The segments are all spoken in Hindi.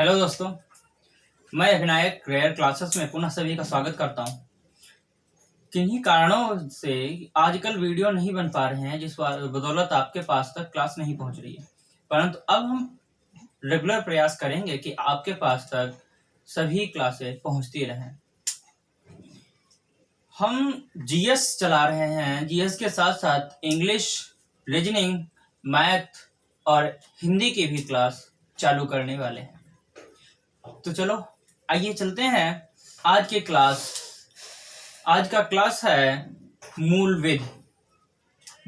हेलो दोस्तों, मैं अभिनायक रेयर क्लासेस में पुनः सभी का स्वागत करता हूं। किन्हीं कारणों से आजकल वीडियो नहीं बन पा रहे हैं, जिस बदौलत आपके पास तक क्लास नहीं पहुंच रही है। परंतु अब हम रेगुलर प्रयास करेंगे कि आपके पास तक सभी क्लासें पहुंचती रहें। हम जीएस चला रहे हैं। जीएस के साथ साथ इंग्लिश, रीजनिंग, मैथ और हिंदी की भी क्लास चालू करने वाले हैं। तो चलो आइए चलते हैं आज की क्लास। आज का क्लास है मूल विधि।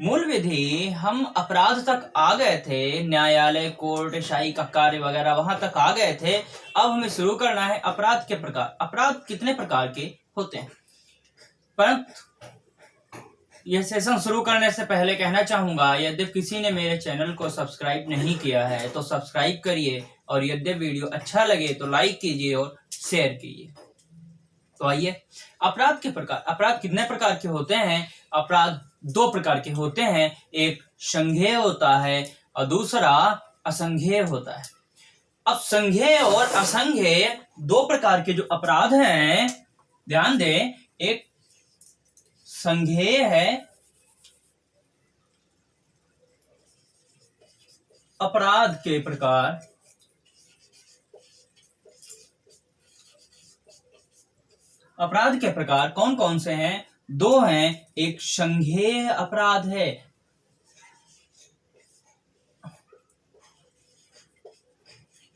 मूल विधि हम अपराध तक आ गए थे, न्यायालय, कोर्ट, शाही का कार्य वगैरह वहां तक आ गए थे। अब हमें शुरू करना है अपराध के प्रकार। अपराध कितने प्रकार के होते हैं? परंतु यह सेशन शुरू करने से पहले कहना चाहूंगा, यदि किसी ने मेरे चैनल को सब्सक्राइब नहीं किया है तो सब्सक्राइब करिए, और यदि वीडियो अच्छा लगे तो लाइक कीजिए और शेयर कीजिए। तो आइए, अपराध के प्रकार। अपराध कितने प्रकार के होते हैं? अपराध दो प्रकार के होते हैं। एक संज्ञेय होता है और दूसरा असंज्ञेय होता है। अब संज्ञेय और असंज्ञेय दो प्रकार के जो अपराध हैं, ध्यान दें। एक संज्ञेय है अपराध के प्रकार, अपराध के प्रकार कौन कौन से हैं? दो हैं। एक संज्ञेय अपराध है,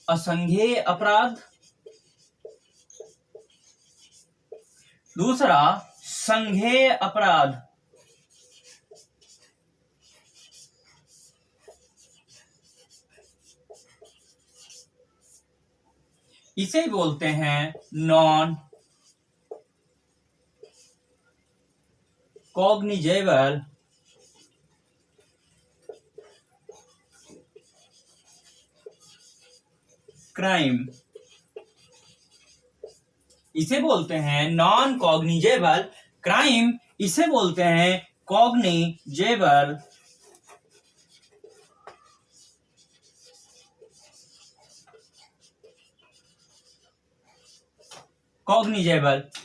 असंज्ञेय अपराध। दूसरा संज्ञेय अपराध। इसे बोलते हैं नॉन कॉग्निजेबल क्राइम। इसे बोलते हैं नॉन कॉग्निजेबल क्राइम। इसे बोलते हैं कॉग्निजेबल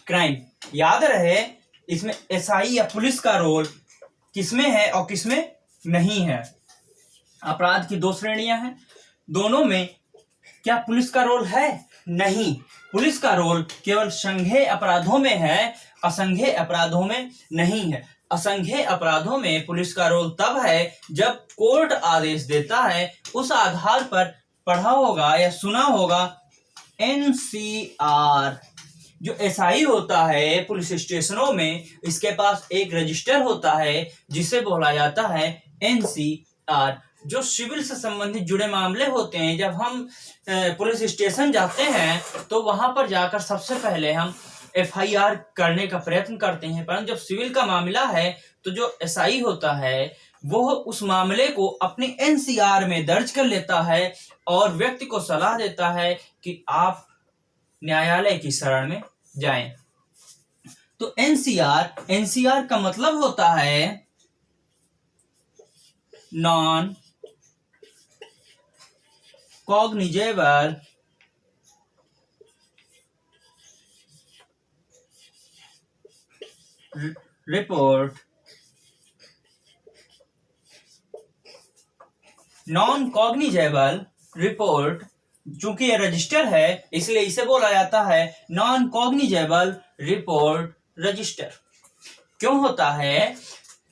क्राइम। याद रहे, इसमें एसआई या पुलिस का रोल किसमें है और किसमें नहीं है। अपराध की दो श्रेणियां हैं, दोनों में क्या पुलिस का रोल है? नहीं। पुलिस का रोल केवल संज्ञेय अपराधों में है, असंज्ञेय अपराधों में नहीं है। असंज्ञेय अपराधों में पुलिस का रोल तब है जब कोर्ट आदेश देता है। उस आधार पर पढ़ा होगा या सुना होगा एनसीआर। जो एसआई होता है पुलिस स्टेशनों में, इसके पास एक रजिस्टर होता है जिसे बोला जाता है एनसीआर। जो सिविल से संबंधित जुड़े मामले होते हैं, जब हम पुलिस स्टेशन जाते हैं तो वहां पर जाकर सबसे पहले हम एफआईआर करने का प्रयत्न करते हैं। परंतु जब सिविल का मामला है तो जो एसआई होता है वो उस मामले को अपने एनसीआर में दर्ज कर लेता है और व्यक्ति को सलाह देता है कि आप न्यायालय की शरण में जाएं। तो एनसीआर का मतलब होता है non cognizable report. Non cognizable report, चूंकि ये रजिस्टर है इसलिए इसे बोला जाता है नॉन कॉग्निजेबल रिपोर्ट रजिस्टर। क्यों होता है?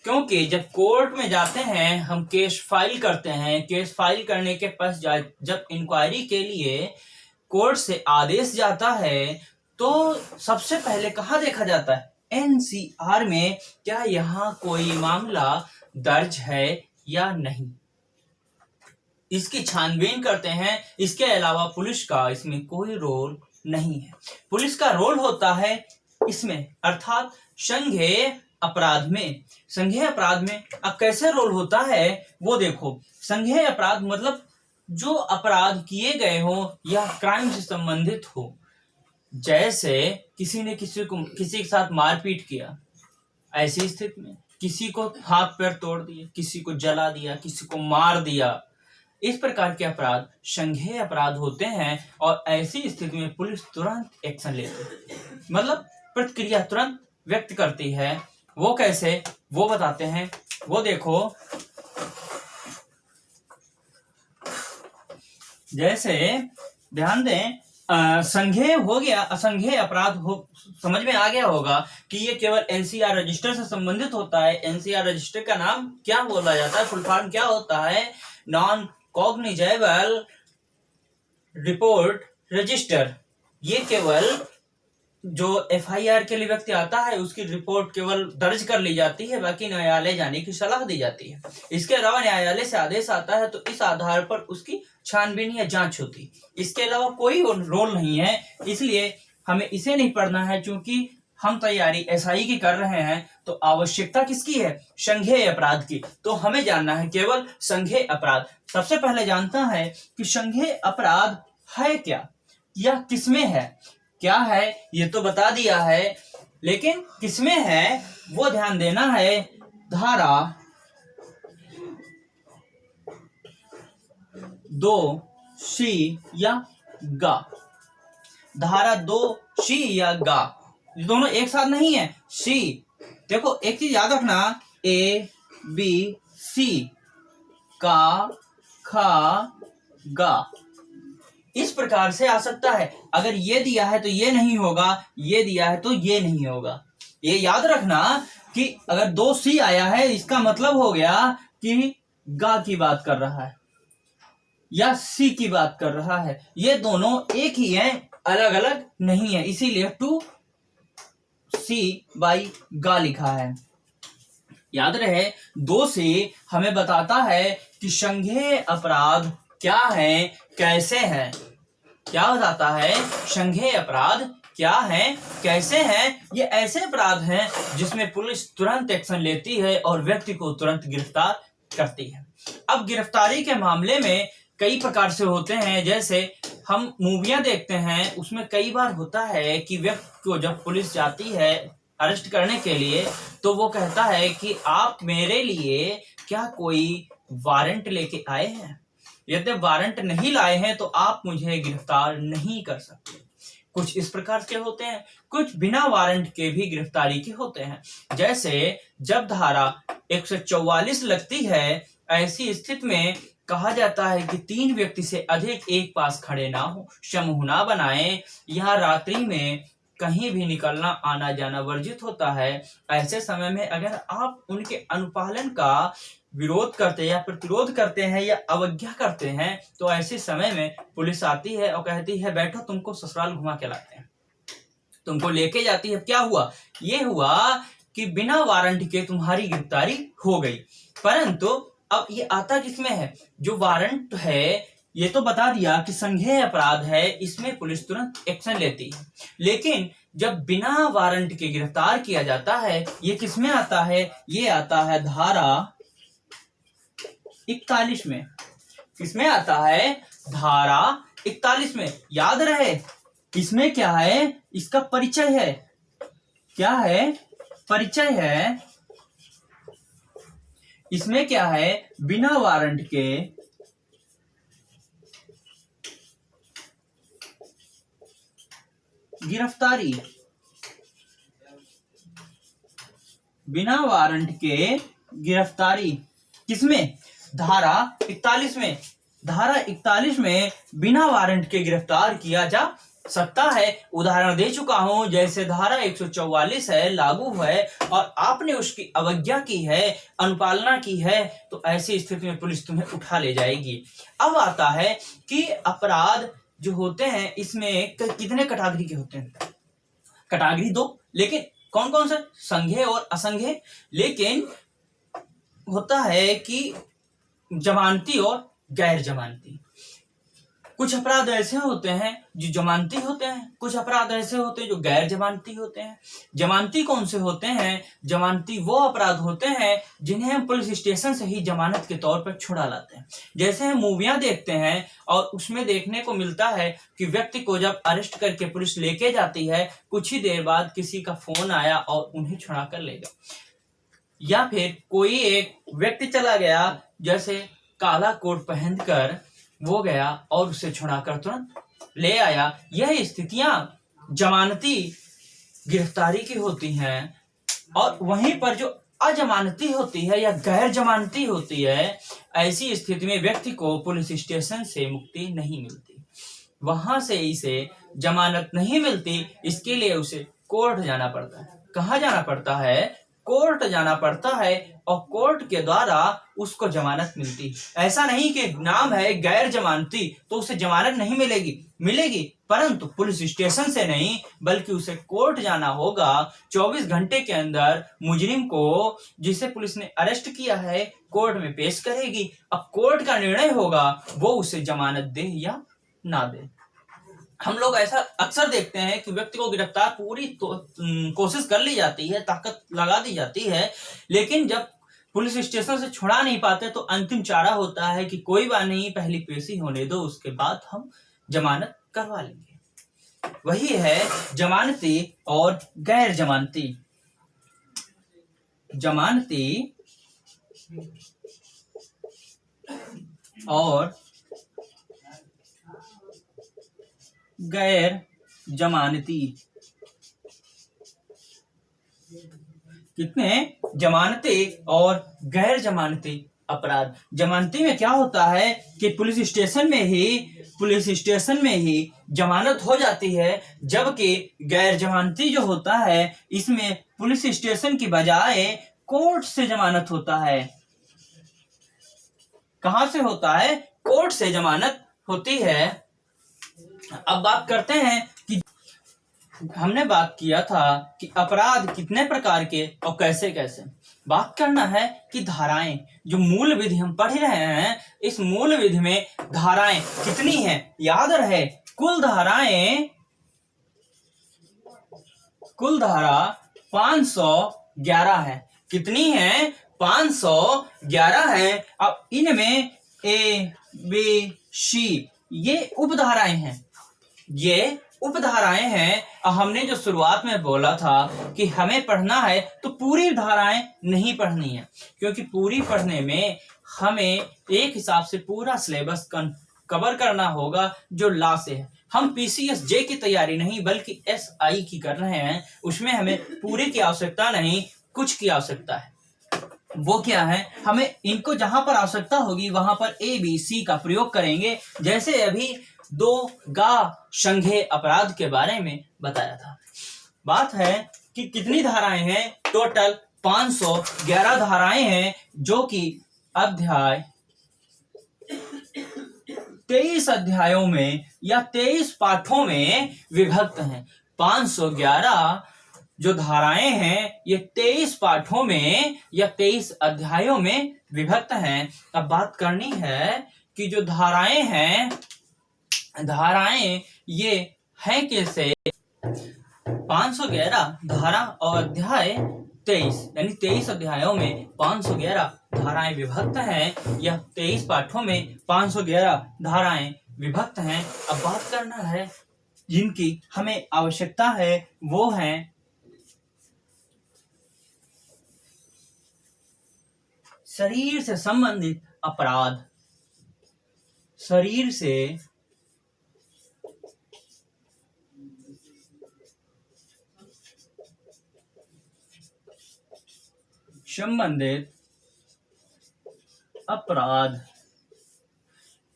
क्योंकि जब कोर्ट में जाते हैं, हम केस फाइल करते हैं। केस फाइल करने के पश्चात जब इंक्वायरी के लिए कोर्ट से आदेश जाता है तो सबसे पहले कहाँ देखा जाता है? एनसीआर में। क्या यहाँ कोई मामला दर्ज है या नहीं, इसकी छानबीन करते हैं। इसके अलावा पुलिस का इसमें कोई रोल नहीं है। पुलिस का रोल होता है इसमें, अर्थात संज्ञेय अपराध में। संज्ञेय अपराध में अब कैसे रोल होता है वो देखो। संज्ञेय अपराध मतलब जो अपराध किए गए हो या क्राइम से संबंधित हो। जैसे किसी ने किसी के साथ मारपीट किया, ऐसी स्थिति में किसी को हाथ पैर तोड़ दिए, किसी को जला दिया, किसी को मार दिया, इस प्रकार के अपराध संज्ञेय अपराध होते हैं और ऐसी स्थिति में पुलिस तुरंत एक्शन लेती है, मतलब प्रतिक्रिया तुरंत व्यक्त करती है। वो कैसे, वो बताते हैं। वो देखो, जैसे ध्यान दें, संज्ञेय हो गया, असंज्ञेय अपराध हो, समझ में आ गया होगा कि ये केवल एनसीआर रजिस्टर से संबंधित होता है। एनसीआर रजिस्टर का नाम क्या बोला जाता है, फुल फॉर्म क्या होता है? Non cognizable report register. ये केवल जो एफआईआर के लिए व्यक्ति आता है उसकी रिपोर्ट केवल दर्ज कर ली जाती है, बाकी न्यायालय जाने की सलाह दी जाती है। इसके अलावा न्यायालय से आदेश आता है तो इस आधार पर उसकी छानबीन या जांच होती। इसके अलावा कोई रोल नहीं है, इसलिए हमें इसे नहीं पढ़ना है। क्योंकि हम तैयारी एसआई की कर रहे हैं तो आवश्यकता किसकी है? संज्ञेय अपराध की। तो हमें जानना है केवल संज्ञेय अपराध। सबसे पहले जानता है कि संज्ञेय अपराध है क्या या किसमें है। क्या है ये तो बता दिया है, लेकिन किसमें है वो ध्यान देना है। धारा 2C या गा, धारा 2C या गा, ये दोनों एक साथ नहीं है। सी, देखो एक चीज याद रखना, ABC, का, खा, गा, इस प्रकार से आ सकता है। अगर ये दिया है तो ये नहीं होगा, ये दिया है तो ये नहीं होगा। ये याद रखना कि अगर 2C आया है इसका मतलब हो गया कि गा की बात कर रहा है या सी की बात कर रहा है। ये दोनों एक ही हैं, अलग अलग नहीं है, इसीलिए 2C बाई गा लिखा है। याद रहे, 2C हमें बताता है कि संज्ञेय अपराध क्या है, कैसे है। क्या बताता है? संज्ञेय अपराध क्या है, कैसे है। ये ऐसे अपराध हैं जिसमें पुलिस तुरंत एक्शन लेती है और व्यक्ति को तुरंत गिरफ्तार करती है। अब गिरफ्तारी के मामले में कई प्रकार से होते हैं। जैसे हम मूवियां देखते हैं, उसमें कई बार होता है कि व्यक्ति को जब पुलिस जाती है अरेस्ट करने के लिए तो वो कहता है कि आप मेरे लिए क्या कोई वारंट लेके आए हैं? यदि वारंट नहीं लाए हैं तो आप मुझे गिरफ्तार नहीं कर सकते। कुछ इस प्रकार के होते हैं, कुछ बिना वारंट के भी गिरफ्तारी के होते हैं। जैसे जब धारा 144 लगती है, ऐसी स्थिति में कहा जाता है कि 3 व्यक्ति से अधिक एक पास खड़े ना हो, समूह ना बनाएं, या रात्रि में कहीं भी निकलना आना जाना वर्जित होता है। ऐसे समय में अगर आप उनके अनुपालन का विरोध करते हैं या प्रतिरोध करते हैं या अवज्ञा करते हैं तो ऐसे समय में पुलिस आती है और कहती है बैठो, तुमको ससुराल घुमा के लाते हैं, तुमको लेके जाती है। क्या हुआ? ये हुआ कि बिना वारंट के तुम्हारी गिरफ्तारी हो गई। परंतु अब ये आता किसमें है? जो वारंट है ये तो बता दिया कि संज्ञेय अपराध है, इसमें पुलिस तुरंत एक्शन लेती है। लेकिन जब बिना वारंट के गिरफ्तार किया जाता है, ये किसमें आता है? ये आता है धारा 41 में। किसमें आता है? धारा 41 में। याद रहे, इसमें क्या है? इसका परिचय है। क्या है? परिचय है। इसमें क्या है? बिना वारंट के गिरफ्तारी, बिना वारंट के गिरफ्तारी किसमें? धारा 41 में। धारा 41 में बिना वारंट के गिरफ्तार किया जा सकता है। उदाहरण दे चुका हूं, जैसे धारा 144 है, लागू है और आपने उसकी अवज्ञा की है, अनुपालना की है, तो ऐसी स्थिति में पुलिस तुम्हें उठा ले जाएगी। अब आता है कि अपराध जो होते हैं इसमें कितने कैटेगरी के होते हैं? कैटेगरी 2। लेकिन कौन कौन से? संज्ञेय और असंज्ञेय। लेकिन होता है कि जमानती और गैर जमानती। कुछ अपराध ऐसे होते हैं जो जमानती होते हैं, कुछ अपराध ऐसे होते हैं जो गैर जमानती होते हैं। जमानती कौन से होते हैं? जमानती वो अपराध होते हैं जिन्हें हम पुलिस स्टेशन से ही जमानत के तौर पर छुड़ा लाते हैं। जैसे हम मूवियां देखते हैं और उसमें देखने को मिलता है कि व्यक्ति को जब अरेस्ट करके पुलिस लेके जाती है, कुछ ही देर बाद किसी का फोन आया और उन्हें छुड़ा कर ले गया। या फिर कोई एक व्यक्ति चला गया, जैसे काला कोट पहनकर वो गया और उसे छुड़ाकर तुरंत ले आया। यह स्थितियां जमानती गिरफ्तारी की होती हैं। और वहीं पर जो अजमानती होती है या गैर जमानती होती है, ऐसी स्थिति में व्यक्ति को पुलिस स्टेशन से मुक्ति नहीं मिलती, वहां से इसे जमानत नहीं मिलती। इसके लिए उसे कोर्ट जाना पड़ता है। कहाँ जाना पड़ता है? कोर्ट जाना पड़ता है, और कोर्ट के द्वारा उसको जमानत मिलती। ऐसा नहीं कि नाम है गैर जमानती तो उसे जमानत नहीं मिलेगी, परंतु पुलिस स्टेशन से नहीं, बल्कि उसे कोर्ट जाना होगा। 24 घंटे के अंदर मुजरिम को, जिसे पुलिस ने अरेस्ट किया है, कोर्ट में पेश करेगी। अब कोर्ट का निर्णय होगा वो उसे जमानत दे या ना दे। हम लोग ऐसा अक्सर देखते हैं कि व्यक्ति को गिरफ्तार पूरी कोशिश कर ली जाती है, ताकत लगा दी जाती है, लेकिन जब पुलिस स्टेशन से छुड़ा नहीं पाते तो अंतिम चारा होता है कि कोई बात नहीं, पहली पेशी होने दो, उसके बाद हम जमानत करवा लेंगे। वही है जमानती और गैर जमानती। जमानती और गैर जमानती। कितने? जमानती और गैर जमानती अपराध। जमानती में क्या होता है कि पुलिस स्टेशन में ही जमानत हो जाती है, जबकि गैर जमानती जो होता है इसमें पुलिस स्टेशन की बजाय कोर्ट से जमानत होता है। कहां से होता है? कोर्ट से जमानत होती है। अब बात करते हैं कि हमने बात किया था कि अपराध कितने प्रकार के और कैसे कैसे। बात करना है कि धाराएं, जो मूल विधि हम पढ़ रहे हैं, इस मूल विधि में धाराएं कितनी हैं? याद रहे, कुल धारा 511 है। कितनी है? 511 है। अब इनमें ए, बी, सी ये उपधाराएं हैं। ये उपधाराएं हैं। और हमने जो शुरुआत में बोला था कि हमें पढ़ना है तो पूरी धाराएं नहीं पढ़नी है, क्योंकि पूरी पढ़ने में हमें एक हिसाब से पूरा सिलेबस कवर करना होगा जो ला से है। हम पीसीएस जे की तैयारी नहीं बल्कि एसआई की कर रहे हैं, उसमें हमें पूरे की आवश्यकता नहीं, कुछ की आवश्यकता है। वो क्या है? हमें इनको जहां पर आवश्यकता होगी वहां पर ए बी सी का प्रयोग करेंगे। जैसे अभी 2 गा संघे अपराध के बारे में बताया था। बात है कि कितनी धाराएं हैं? टोटल 511 धाराएं हैं, जो कि अध्याय 23 अध्यायों में या 23 पाठों में विभक्त हैं। 511 जो धाराएं हैं ये 23 पाठों में या 23 अध्यायों में विभक्त हैं। अब बात करनी है कि जो धाराएं हैं, धाराएं ये हैं कैसे? 511 धारा और अध्याय 23, यानी 23 अध्यायों में 511 धाराएं विभक्त हैं, या 23 पाठों में 511 धाराएं विभक्त हैं। अब बात करना है जिनकी हमें आवश्यकता है, वो हैं शरीर से संबंधित अपराध। शरीर से संबंधित अपराध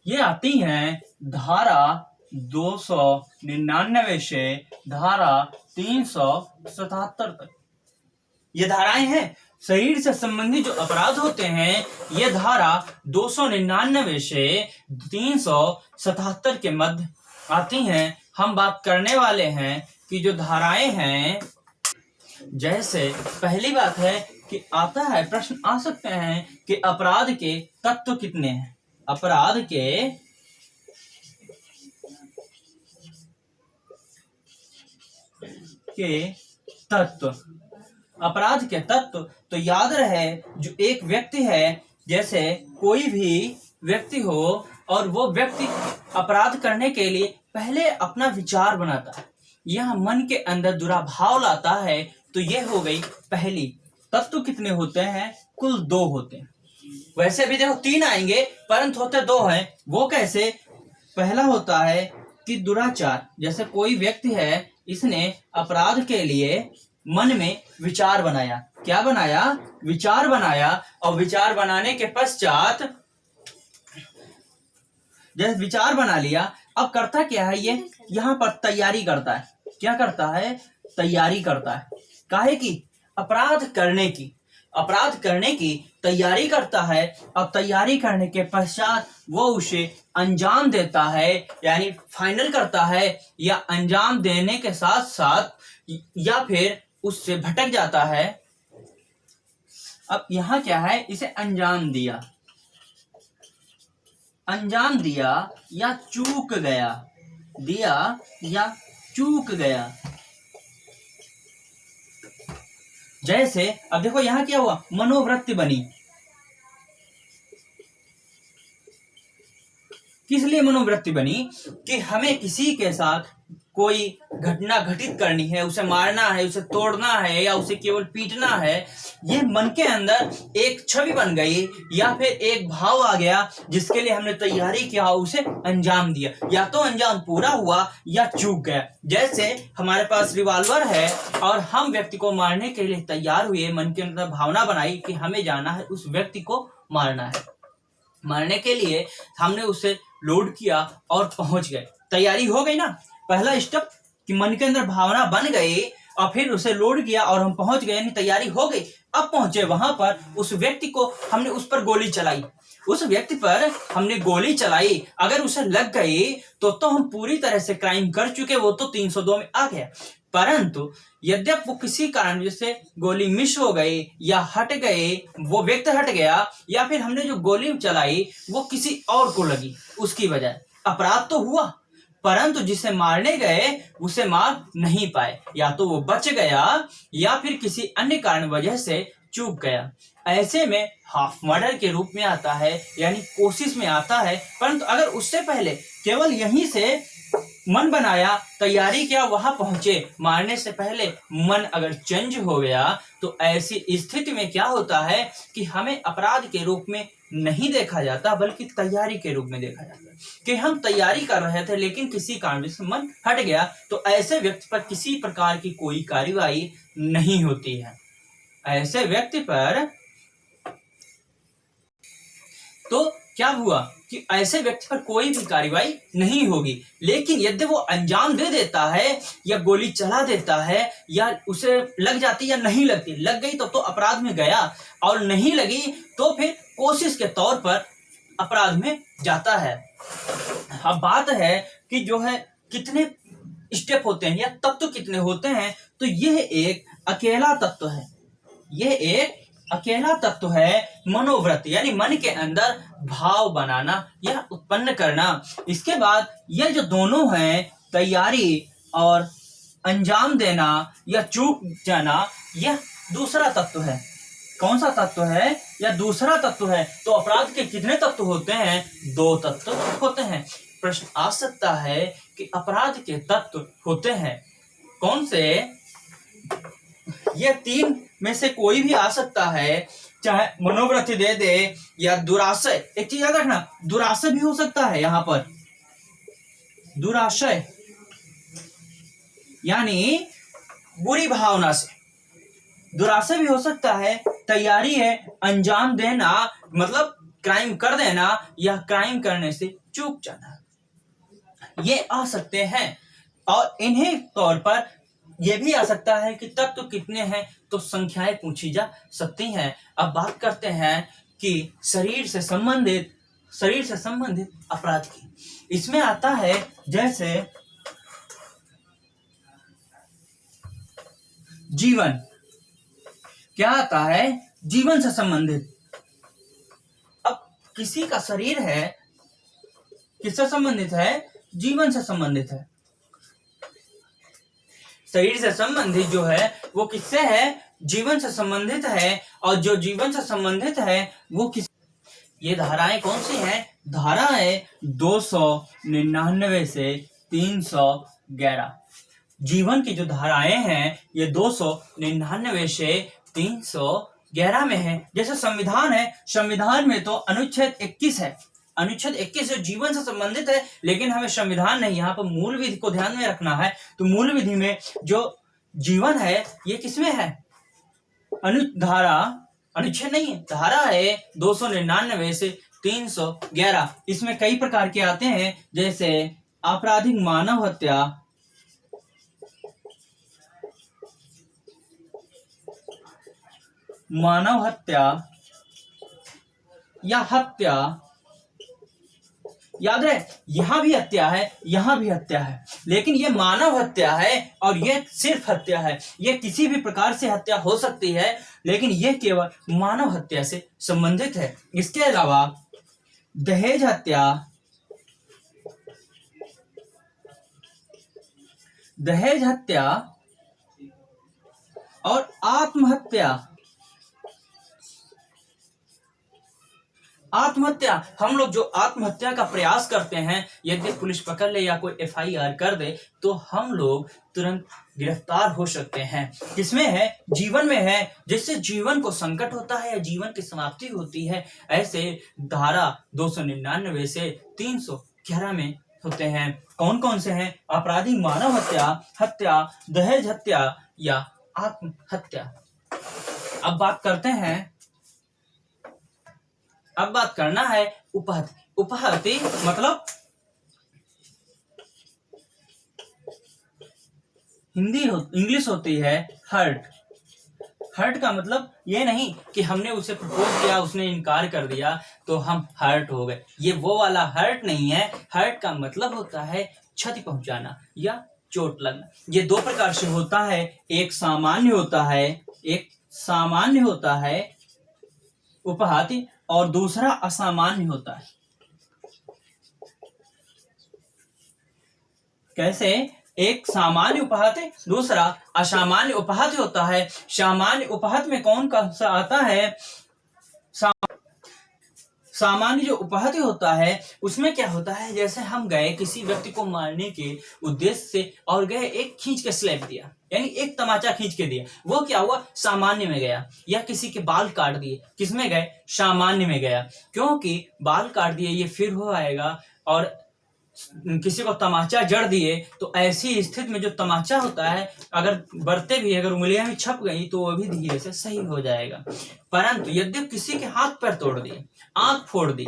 ये आती हैं धारा 299 से धारा 377 तक। ये धाराएं हैं। शरीर से संबंधित जो अपराध होते हैं ये धारा 299 से 377 के मध्य आती हैं। हम बात करने वाले हैं कि जो धाराएं हैं, जैसे पहली बात है कि आता है, प्रश्न आ सकते हैं कि अपराध के तत्व कितने हैं। अपराध के तत्व, अपराध के तत्व तो याद रहे, जो एक व्यक्ति है, जैसे कोई भी व्यक्ति हो और वो व्यक्ति अपराध करने के लिए पहले अपना विचार बनाता है, यह मन के अंदर दुराभाव लाता है, तो यह हो गई पहली। तत्व कितने होते हैं? कुल 2 होते हैं। वैसे भी देखो 3 आएंगे परंतु होते 2 हैं। वो कैसे? पहला होता है कि दुराचार, जैसे कोई व्यक्ति है, इसने अपराध के लिए मन में विचार बनाया। क्या बनाया? विचार बनाया। और विचार बनाने के पश्चात जैसे विचार बना लिया, अब करता क्या है, ये यहाँ पर तैयारी करता है। क्या करता है? तैयारी करता है। काहे की? अपराध करने की। अपराध करने की तैयारी करता है। अब तैयारी करने के पश्चात वो उसे अंजाम देता है, यानी फाइनल करता है, या अंजाम देने के साथ साथ या फिर उससे भटक जाता है। अब यहाँ क्या है? इसे अंजाम दिया, अंजाम दिया या चूक गया, दिया या चूक गया। जैसे अब देखो यहाँ क्या हुआ? मनोवृत्ति बनी। किस लिए मनोवृत्ति बनी? कि हमें किसी के साथ कोई घटना घटित करनी है, उसे मारना है, उसे तोड़ना है, या उसे केवल पीटना है। ये मन के अंदर एक छवि बन गई, या फिर एक भाव आ गया जिसके लिए हमने तैयारी किया, उसे अंजाम दिया। या तो अंजाम पूरा हुआ या चूक गया। जैसे हमारे पास रिवॉल्वर है और हम व्यक्ति को मारने के लिए तैयार हुए, मन के अंदर भावना बनाई कि हमें जाना है, उस व्यक्ति को मारना है। मारने के लिए हमने उसे लोड किया और पहुंच गए। तैयारी हो गई ना। पहला स्टेप कि मन के अंदर भावना बन गई और फिर उसे लोड किया और हम पहुंच गए, यानी तैयारी हो गई। अब पहुंचे वहां पर, उस व्यक्ति को हमने उस पर गोली चलाई, उस व्यक्ति पर हमने गोली चलाई। अगर उसे लग गई तो हम पूरी तरह से क्राइम कर चुके, वो तो 302 में आ गया। परंतु यद्यप वो किसी कारण जैसे गोली मिस हो गई या हट गए, वो व्यक्ति हट गया, या फिर हमने जो गोली चलाई वो किसी और को लगी, उसकी वजह अपराध तो हुआ, परंतु जिसे मारने गए उसे मार नहीं पाए। या तो वो बच गया या फिर किसी अन्य कारण वजह से चूक गया। ऐसे में हाफ मर्डर के रूप में आता है, यानी कोशिश में आता है। परंतु अगर उससे पहले केवल यहीं से मन बनाया, तैयारी किया, वहां पहुंचे, मारने से पहले मन अगर चेंज हो गया, तो ऐसी स्थिति में क्या होता है कि हमें अपराध के रूप में नहीं देखा जाता, बल्कि तैयारी के रूप में देखा जाता है कि हम तैयारी कर रहे थे, लेकिन किसी कारण से मन हट गया, तो ऐसे व्यक्ति पर किसी प्रकार की कोई कार्रवाई नहीं होती है। ऐसे व्यक्ति पर तो क्या हुआ कि ऐसे व्यक्ति पर कोई भी कार्रवाई नहीं होगी। लेकिन यदि वो अंजाम दे देता है या गोली चला देता है, या उसे लग जाती या नहीं लगती, लग गई तो अपराध में गया, और नहीं लगी तो फिर कोशिश के तौर पर अपराध में जाता है। अब बात है कि जो है कितने स्टेप होते हैं या तत्व कितने होते हैं, तो यह एक अकेला तत्व है। यह एक अकेला तत्व है मनोवृत्ति, यानी मन के अंदर भाव बनाना या उत्पन्न करना। इसके बाद ये जो दोनों हैं, तैयारी और अंजाम देना या चूक जाना, यह दूसरा तत्व है। कौन सा तत्व है? या दूसरा तत्व है। तो अपराध के कितने तत्व होते हैं? 2 तत्व होते हैं। प्रश्न आ सकता है कि अपराध के तत्व होते हैं कौन से? ये 3 में से कोई भी आ सकता है, चाहे मनोवृत्ति दे दे या दुराशय। एक चीज याद रखना, दुराशय भी हो सकता है। यहां पर दुराशय यानी बुरी भावना से, दुराशय भी हो सकता है। तैयारी है, अंजाम देना मतलब क्राइम कर देना, या क्राइम करने से चूक जाना, ये आ सकते हैं। और इन्हीं तौर पर यह भी आ सकता है कि तत्व तो कितने हैं, तो संख्याएं पूछी जा सकती हैं। अब बात करते हैं कि शरीर से संबंधित अपराध की। इसमें आता है जैसे जीवन। क्या आता है? जीवन से संबंधित। अब किसी का शरीर है, किससे संबंधित है? जीवन से संबंधित है। शरीर से संबंधित जो है वो किससे है? जीवन से संबंधित है। और जो जीवन से संबंधित है वो किस, ये धाराएं कौन सी हैं? धाराएं 299 से 311। जीवन की जो धाराएं हैं ये 299 से 311 11 में है। जैसे संविधान है, संविधान में तो अनुच्छेद 21 है, अनुच्छेद 21 जो जीवन से संबंधित है, लेकिन हमें संविधान नहीं, यहाँ पर मूल विधि को ध्यान में रखना है। तो मूल विधि में जो जीवन है ये किसमें है? धारा, अनुच्छेद नहीं है, धारा है 299 से 311। इसमें कई प्रकार के आते हैं, जैसे आपराधिक मानव हत्या, मानव हत्या या हत्या, याद रहे यहां भी हत्या है, यहां भी हत्या है, लेकिन ये मानव हत्या है और ये सिर्फ हत्या है। ये किसी भी प्रकार से हत्या हो सकती है, लेकिन ये केवल मानव हत्या से संबंधित है। इसके अलावा दहेज हत्या, दहेज हत्या और आत्महत्या, आत्महत्या, हम लोग जो आत्महत्या का प्रयास करते हैं, यदि पुलिस पकड़ ले या कोई FIR कर दे तो हम लोग तुरंत गिरफ्तार हो सकते हैं। किसमें है? जीवन में है, जिससे जीवन को संकट होता है या जीवन की समाप्ति होती है। ऐसे धारा 299 से 311 में होते हैं। कौन कौन से हैं? आपराधिक मानव हत्या, हत्या, दहेज हत्या या आत्महत्या। अब बात करते हैं, अब बात करना है उपहत्या। उपहत्या मतलब इंग्लिश होती है हर्ट। हर्ट का मतलब ये नहीं कि हमने उसे प्रपोज किया, उसने इनकार कर दिया तो हम हर्ट हो गए, ये वो वाला हर्ट नहीं है। हर्ट का मतलब होता है क्षति पहुंचाना या चोट लगना। ये दो प्रकार से होता है, एक सामान्य होता है, एक सामान्य होता है उपहत्या, और दूसरा असामान्य होता है। कैसे? एक सामान्य उपहत्या, दूसरा असामान्य उपहत्या होता है। सामान्य उपहत्या में कौन कौन सा आता है? सामान्य जो उपहत्या होता है उसमें क्या होता है, जैसे हम गए किसी व्यक्ति को मारने के उद्देश्य से और गए एक खींच के स्लैप दिया, यानी एक तमाचा खींच के दिया, वो क्या हुआ? सामान्य में गया। या किसी के बाल काट दिए, किसमें गए? सामान्य में गया, क्योंकि बाल काट दिए ये फिर हो आएगा। और किसी को तमाचा जड़ दिए तो ऐसी स्थिति में जो तमाचा होता है, अगर बढ़ते भी, अगर उंगलियां भी छप गई तो वो भी धीरे से सही हो जाएगा। परंतु यदि किसी के हाथ पैर तोड़ दिए, आंख फोड़ दी,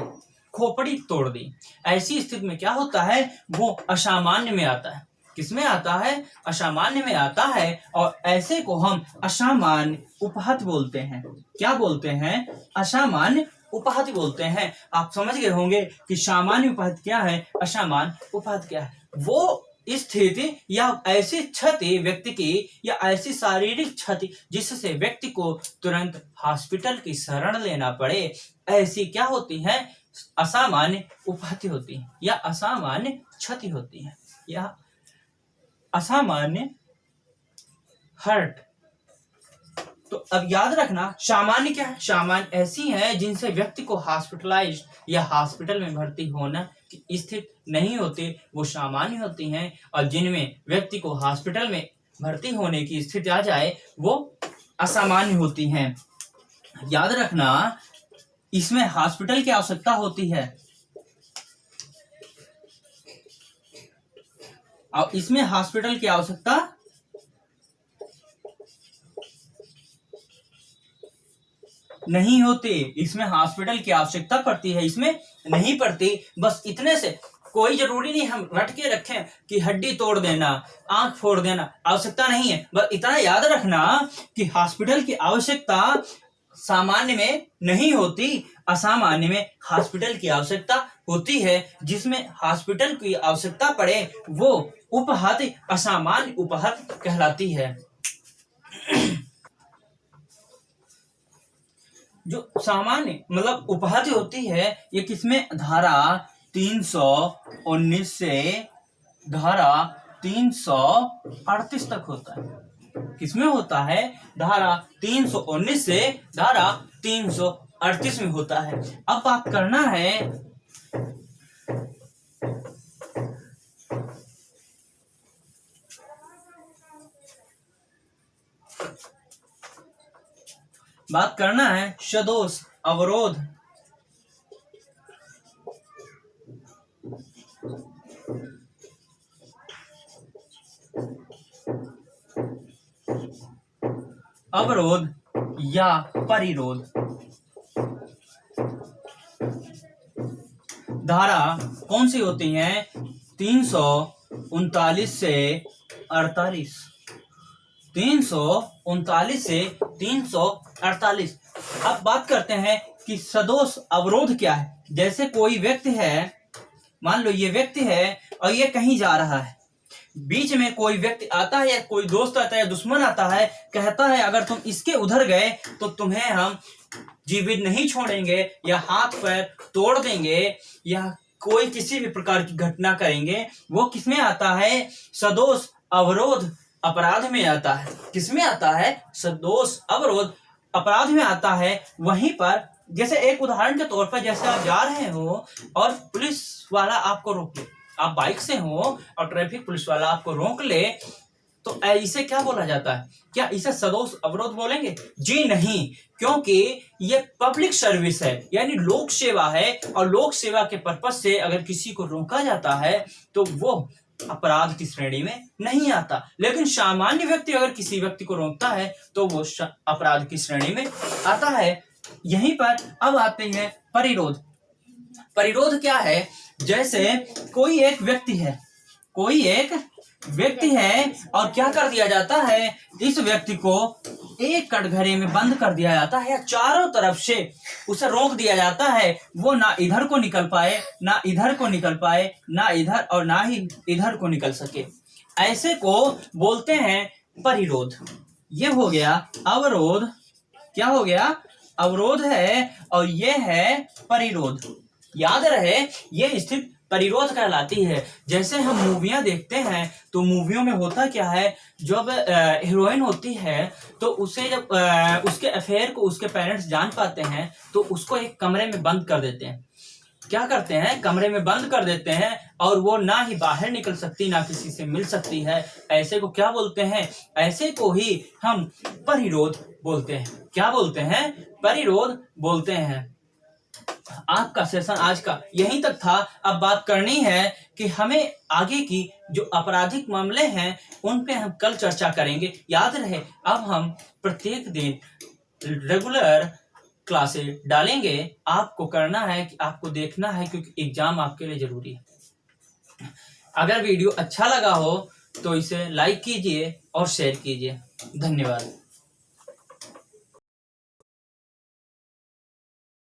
खोपड़ी तोड़ दी, ऐसी स्थिति में क्या होता है? वो असामान्य में आता है। किसमें आता है? असामान्य में आता है। और ऐसे को हम असामान्य उपहत्या बोलते हैं। क्या बोलते हैं? असामान्य उपहत्या बोलते हैं। आप समझ गए होंगे कि सामान्य उपहत्या क्या है, असामान्य उपहत्या क्या है। वो स्थिति या ऐसी क्षति व्यक्ति की, या ऐसी शारीरिक क्षति जिससे व्यक्ति को तुरंत हॉस्पिटल की शरण लेना पड़े, ऐसी क्या होती है? असामान्य उपहत्या होती है, या असामान्य क्षति होती है, या असामान्य हर्ट। तो अब याद रखना, सामान्य क्या है? सामान्य ऐसी है जिनसे व्यक्ति को हॉस्पिटलाइज या हॉस्पिटल में भर्ती होना की स्थिति नहीं होती, वो सामान्य होती हैं। और जिनमें व्यक्ति को हॉस्पिटल में भर्ती होने की स्थिति आ जाए वो असामान्य होती हैं। याद रखना, इसमें हॉस्पिटल की आवश्यकता होती है, और इसमें हॉस्पिटल की आवश्यकता नहीं होती। इसमें हॉस्पिटल की आवश्यकता पड़ती है, इसमें नहीं पड़ती। बस इतने से कोई जरूरी नहीं हम रट के रखें कि हड्डी तोड़ देना, आंख फोड़ देना, आवश्यकता नहीं है। बस इतना याद रखना कि हॉस्पिटल की आवश्यकता सामान्य में नहीं होती, असामान्य में हॉस्पिटल की आवश्यकता होती है। जिसमें हॉस्पिटल की आवश्यकता पड़े वो उपहत्या असामान्य उपहत्या कहलाती है। जो सामान्य मतलब उपहत्या होती है, ये किसमें? धारा 319 से धारा 338 तक होता है। किसमें होता है? धारा 319 से धारा 338 में होता है। अब बात करना है बात करना है सदोष अवरोध। अवरोध या परिरोध। धारा कौन सी होती है? 339 से 48। 339 से 348। अब बात करते हैं कि सदोष अवरोध क्या है। जैसे कोई व्यक्ति है, मान लो ये व्यक्ति है और ये कहीं जा रहा है, बीच में कोई व्यक्ति आता है या कोई दोस्त आता है या दुश्मन आता है, कहता है अगर तुम इसके उधर गए तो तुम्हें हम जीवित नहीं छोड़ेंगे या हाथ पैर तोड़ देंगे या कोई किसी भी प्रकार की घटना करेंगे। वो किसमें आता है? सदोष अवरोध अपराध में आता है। किसमें आता है? सदोष अवरोध अपराध में आता है। वहीं पर जैसे एक उदाहरण के तौर पर, जैसे आप जा रहे हो और पुलिस वाला आपको रोक ले, आप बाइक से हो और ट्रैफिक पुलिस वाला आपको रोक ले, तो इसे क्या बोला जाता है? क्या इसे सदोष अवरोध बोलेंगे? जी नहीं, क्योंकि ये पब्लिक सर्विस है, यानी लोक सेवा है, और लोक सेवा के पर्पज से अगर किसी को रोका जाता है तो वो अपराध की श्रेणी में नहीं आता। लेकिन सामान्य व्यक्ति अगर किसी व्यक्ति को रोकता है तो वो अपराध की श्रेणी में आता है। यहीं पर अब आते हैं परिरोध। परिरोध क्या है? जैसे कोई एक व्यक्ति है और क्या कर दिया जाता है? इस व्यक्ति को एक कटघरे में बंद कर दिया जाता है या चारों तरफ से उसे रोक दिया जाता है। वो ना इधर को निकल पाए, ना इधर को निकल पाए, ना इधर और ना ही इधर को निकल सके। ऐसे को बोलते हैं परिरोध। ये हो गया अवरोध। क्या हो गया? अवरोध है और ये है परिरोध। याद रहे ये स्थिति परिरोध कहलाती है। जैसे हम मूवियां देखते हैं तो मूवियों में होता क्या है, जब हीरोइन होती है तो उसे जब उसके अफेयर को उसके पेरेंट्स जान पाते हैं तो उसको एक कमरे में बंद कर देते हैं। क्या करते हैं? कमरे में बंद कर देते हैं और वो ना ही बाहर निकल सकती, ना किसी से मिल सकती है। ऐसे को क्या बोलते हैं? ऐसे को ही हम परिरोध बोलते हैं। क्या बोलते हैं? परिरोध बोलते हैं। आपका सेशन आज का यहीं तक था। अब बात करनी है कि हमें आगे की जो आपराधिक मामले हैं उन पे हम कल चर्चा करेंगे। याद रहे अब हम प्रत्येक दिन रेगुलर क्लासेस डालेंगे। आपको करना है कि आपको देखना है, क्योंकि एग्जाम आपके लिए जरूरी है। अगर वीडियो अच्छा लगा हो तो इसे लाइक कीजिए और शेयर कीजिए। धन्यवाद।